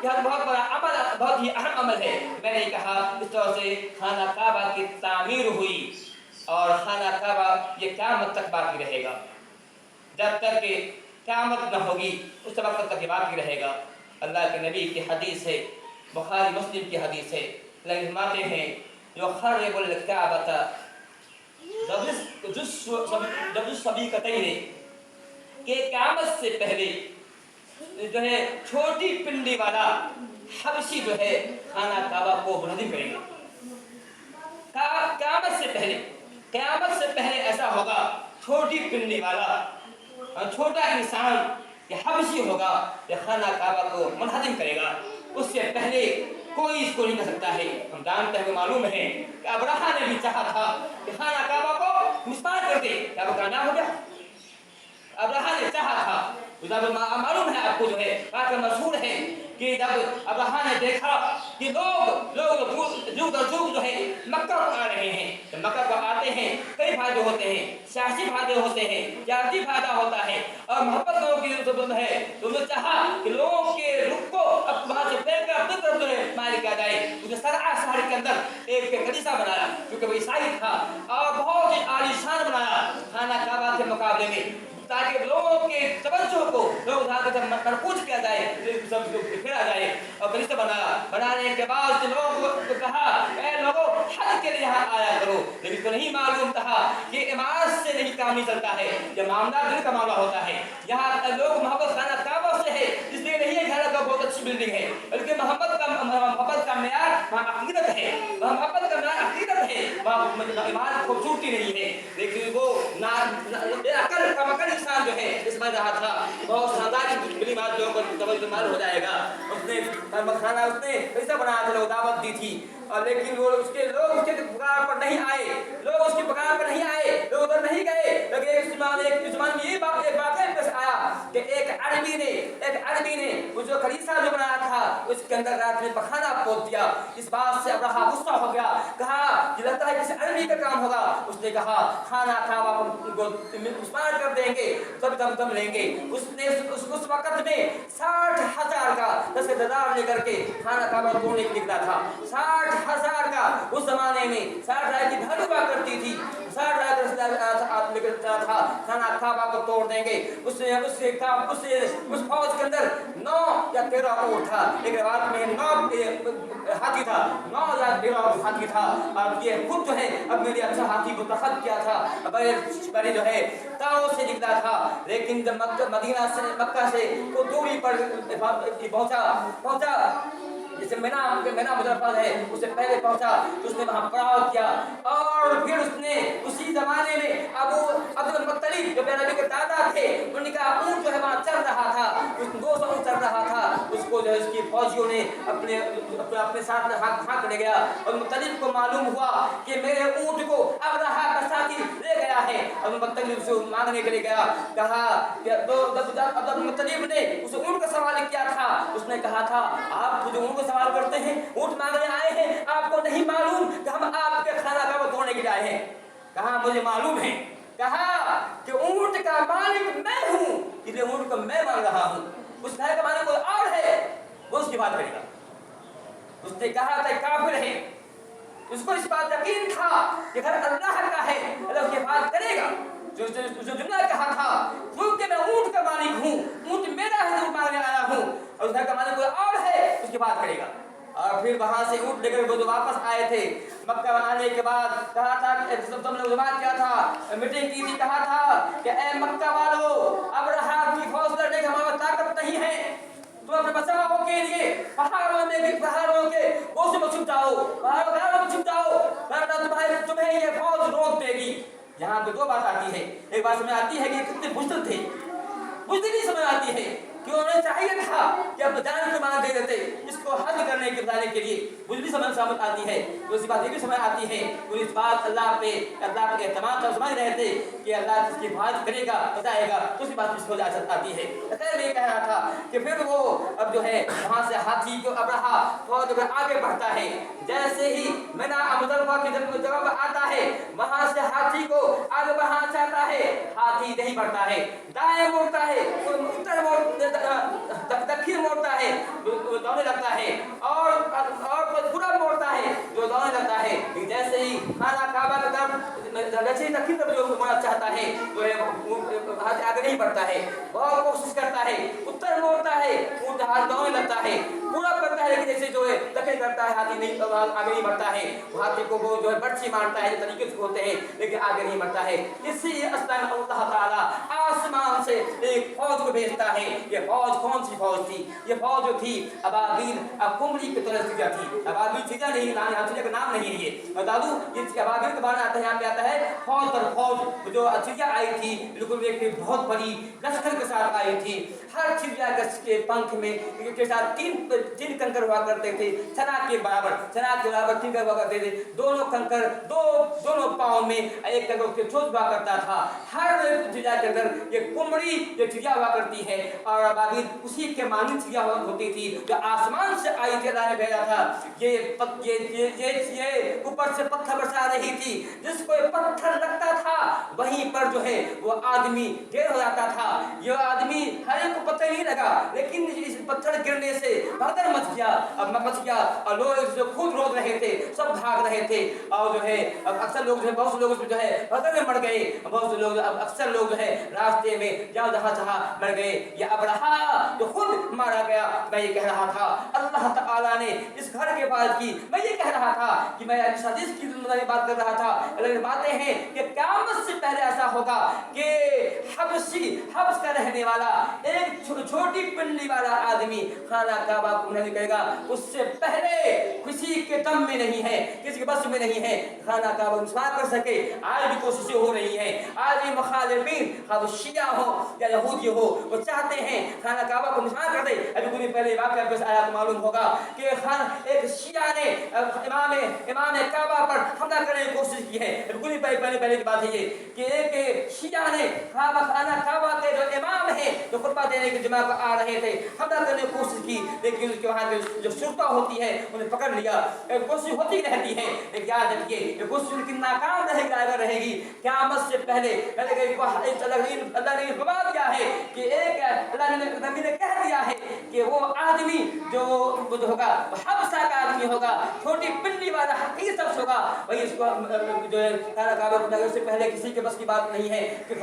यह बहुत बड़ा अमल, बहुत ही अहम अमल है। मैंने कहा इस तरह से खाना काबा की तामीर हुई और खाना काबा ये क़यामत तक बाकी रहेगा। जब तक कि क़यामत न होगी उस वक्त तक ये बाकी रहेगा। अल्लाह के नबी की हदीस है, बुखारी मुस्लिम की हदीस है, फरमाते हैं जो खर्रबुल काबता सबीकतैन के क़यामत से पहले जो है छोटी पिंडी वाला हबशी जो है खाना काबा को मुनज़्ज़िम करेगा। क़यामत से पहले ऐसा होगा, छोटी पिंडी वाला छोटा इंसान ये हबशी होगा, ये खाना काबा को मुनहदिम करेगा। उससे पहले कोई इसको नहीं कर सकता है। हम जानते हैं, मालूम है कि अब्राहा ने भी चाहा था कि खाना काबा को मिसमार कर दे, क्या वो कामयाब हो गया? अब्राहा ने चाहा था। मालूम है आपको, जो है बात मशहूर है कि जब अब्राहा ने देखा कि लोग जो है मक्का को आ रहे हैं, तो मक्का को आते हैं कई फायदे होते हैं, सियासी फायदे होते हैं, जाती फायदा होता है और मोहब्बत लोगों की जरूरत है। तो उन्होंने चाहा कि लोगों के रुख को अब वहाँ से फेंक कर अपनी तरफ जो है मार किया जाए। उसने सरा शहर के अंदर एक कलीसा बनाया, क्योंकि वो ईसाई था, और बहुत ही आलीशान बनाया खाना काबा के मुकाबले में, ताकि लोगों के तवज्जो को लोग मरकूज किया जाए, सब फेरा जाए। और कलीसा बनाने के बाद लोगों को कहा, ऐ लोगों हज के लिए यहाँ आया करो। लेकिन तो नहीं मालूम था कि इमारत से नहीं काम नहीं चलता है, यह मामला दिल का मामला होता है। यहाँ लोग मोहब्बत खाना काबा से है, इसलिए नहीं है घर का बहुत अच्छी बिल्डिंग है, बल्कि मोहब्बत का मेयार वहाँ अकीदत है, मोहब्बत का मेयार अकीदत है, वहाँ इमारत खूबसूरती नहीं है। लेकिन वो अकल का मकल इंसान जो है इसमें रहा था, बहुत शानदार बड़ी बात लोगों को तवज्जो मालूम हो जाएगा। उसने खाना उसने कैसा बनाया था, लोग दावत दी थी, और लेकिन वो उसके लोग उसके पुकार पर नहीं आए, लोग उसकी पुकार पर नहीं आए, लोग उधर नहीं गए। लेकिन एक जुबान में ये बात पेश आया कि एक अरबी ने वो जो कलीसा जो बनाया था उसके अंदर रात में पखाना पोत दिया। इस बात से अब्राहा गुस्सा हो गया, कहा कि लगता है किसी अरबी का काम होगा। उसने कहा खाना काबा को इस्तेमाल कर देंगे, सब दम लेंगे। उसने उस वक्त में 60,000 का 10,000 लेकर के खाना काबा तोड़ने के निकला था। 60,000 का उस जमाने में 60,000 की वैल्यू हुआ करती थी। 60,000 लेकर चला था, खाना काबा को तोड़ देंगे। उस फौज के अंदर 9 या 13 ऊँट था, एक बात में 9 हाथी था, 9 या 13 हाथी था। और ये खुद जो है अब मेरे अच्छा हाथी को तखत किया था, बड़े जो है ताओ से निकला था। लेकिन जब मक्का से वो दूरी पर पहुंचा जैसे मैना मुजफ्फर है, उससे पहले पहुंचा तो उसने वहां पड़ाव किया। और फिर उसने उसी जमाने में अब्दुल मुत्तलिब जो नबी के दादा थे, उनका ऊंट जो है वहां चल रहा था, उस 200 ऊंट चल रहा था। उसको जो है उसकी फौजियों ने अपने साथ हाथ ले गया। और मुत्तलिब को मालूम हुआ कि मेरे ऊंट को अब्राहा का साथी ले गया है। और मुत्तलिब से मांगने के लिए गया, कहा कि अब्दुल मुत्तलिब ने उस ऊंट का सवाल किया था। उसने कहा था, आप मुझे ऊंट सवाल करते हैं, ऊंट मांगने आए हैं, आपको नहीं मालूम कि हम आपके खाना काबा तोड़ने के लिए आए हैं? कहा मुझे मालूम है। कहा कि ऊंट का मालिक मैं हूं, इसलिए ऊंट को मैं मांग रहा हूं, उस घर का मालिक कोई और है, वो उसकी बात करेगा। उसने कहा था काफिर है, उसको इस बात यकीन था कि घर अल्लाह का है, अल्लाह उसकी बात करेगा। जो जुमला कहा था, क्योंकि मैं ऊंट का मालिक हूँ, ऊंट मेरा है, जो मांगने आया हूँ, और उधर का मालिक कोई और है, उसकी बात करेगा। और फिर वहां से ऊंट लेकर वो जो वापस आए थे मक्का आने के बाद, कहा था तुमने बात किया था, मीटिंग की थी, कहा था कि ए मक्का वालों, अब्राहा की फौज लड़ने की हमारे ताकत नहीं है, तुम अपने बचाव के लिए पहाड़ों के वो से छुप जाओ, पहाड़ों में छुप जाओ, वरना तुम्हें ये फौज रोक देगी। यहाँ पे 2 बात आती है। एक बात समझ आती है कि कितने बुज़दिल थे, बुज़दिली समझ आती है कि उन्हें चाहिए था कि अब जान की मांग दे देते इसको हल करने के बताने के लिए, बुज़दिली समझ आती है। दूसरी बात ये भी समझ आती है कि इस बात अल्लाह पे एतमाद समझ रहे थे कि अल्लाह इसकी हिफाजत करेगा, बचाएगा, तो उसी बात इसको आती है। खैर मैं कह रहा था कि फिर वो अब जो है वहाँ से हाथी को अब्राहा फौज आगे बढ़ता है। जैसे ही मिना मुज़ल्लफ़ा की जगह पर आता है, वहाँ से हाथी को आगे बढ़ाना चाहता है, हाथी नहीं बढ़ता है, दाएं मुड़ता है, उत्तर दक्षिण मोड़ता है, दौड़ने लगता है, और पूरा मोड़ता है जो दौड़ने लगता है। जैसे ही खाना काबा की तरफ वैसे दक्षिण तरफ जो मोड़ना चाहता है जो है हाथ आगे नहीं बढ़ता है, बहुत कोशिश करता है, उत्तर मोड़ता है, हाथ दौड़ने लगता है, पूरा करता है, लेकिन जैसे जो है दखल करता है हाथी नहीं आगे नहीं बढ़ता है। हाथी को वो जो है बर्छी मारता है, तरीके से होते हैं, लेकिन आगे नहीं बढ़ता है। इसी अवस्था में अल्लाह ताला आसमान से एक फौज को भेजता है। ये फौज कौन सी फौज थी? ये फौज जो थी अबाबील कुमरी की तरह चिड़िया थी। अबाबील चिड़िया नहीं, चिड़िया का नाम नहीं है ये दादू। ये अबाबील के बारे आता है, यहाँ पे आता है फौज तर फौज। जो चिड़िया आई थी बिल्कुल एक बहुत बड़ी लश्कर के साथ आई थी। हर चिड़िया के पंख में के साथ तीन कंकर हुआ करते थे, चना के बराबर तीन कंकर हुआ करते थे। दोनों कंकर दोनों पाँव में एक कंकर उसके चोट हुआ करता था। हर चिड़िया के अंदर ये कुमड़ी जो चिड़िया हुआ करती है, और अबाबील उसी के मानी चिड़िया होती थी जो आसमान से आई थी, अल्लाह ने भेजा था। ये ऊपर से पत्थर बरसा रही थी, जिसको पत्थर लगता था वहीं पर जो है वो आदमी ढेर हो जाता था। ये आदमी हर एक को पता ही नहीं लगा, लेकिन इस पत्थर गिरने से भगदड़ मच गया और लोग जो खुद रोक रहे थे, सब भाग रहे थे। और जो है अक्सर लोग जो है बहुत से लोग जो है भगदड़ में मर गए, बहुत से लोग अक्सर लोग जो है रास्ते में जहाँ मर गए। ये अबरहा जो खुद मारा गया, मैं ये कह रहा था अल्लाह ताला ने इस घर के बाद की, मैं ये कह रहा था कि मैं हदीस की बात कर रहा था। अल्लाह बातें हैं कि क़यामत से पहले ऐसा होगा कि हब्स का रहने वाला एक छोटी पिंडली वाला आदमी खाना काबा को नहीं कहेगा। उससे पहले किसी के दम में नहीं है, किसी के बस में नहीं है खाना काबा नुकसान कर सके। आज भी कोशिशें हो रही हैं, आज भी मुखालिफिन अब शिया हो या यहूदी हो, वो चाहते हैं खाना काबा को नुकसान कर दे। अभी कुछ पहले वाक़या बस आया तो मालूम होगा कि एक शिया ने इमाम काबा पर हमला करने की कोशिश की है। बिल्कुल ही पहले की बात है ये कि एक शिया ने खाना काबा के जो इमाम है जो खुतबा देने के जमा को आ रहे थे, हमला करने की कोशिश की, लेकिन उसके वहाँ जो शुरता होती है उन्हें पकड़ लिया। कोशिश होती रहती है, लेकिन याद रखिए ये कोशिश उनकी नाकाम रहेगी। क़यामत से पहले अल्लाह ने फरमा दिया है कि एक अल्लाह ने नबी ने कह दिया है कि वो आदमी जो होगा हबसा का आदमी होगा, छोटी पिंडली वाला हकीर शख्स होगा, वही इसको जो है खाना काबा से पहले किसी के बस की बात नहीं है कि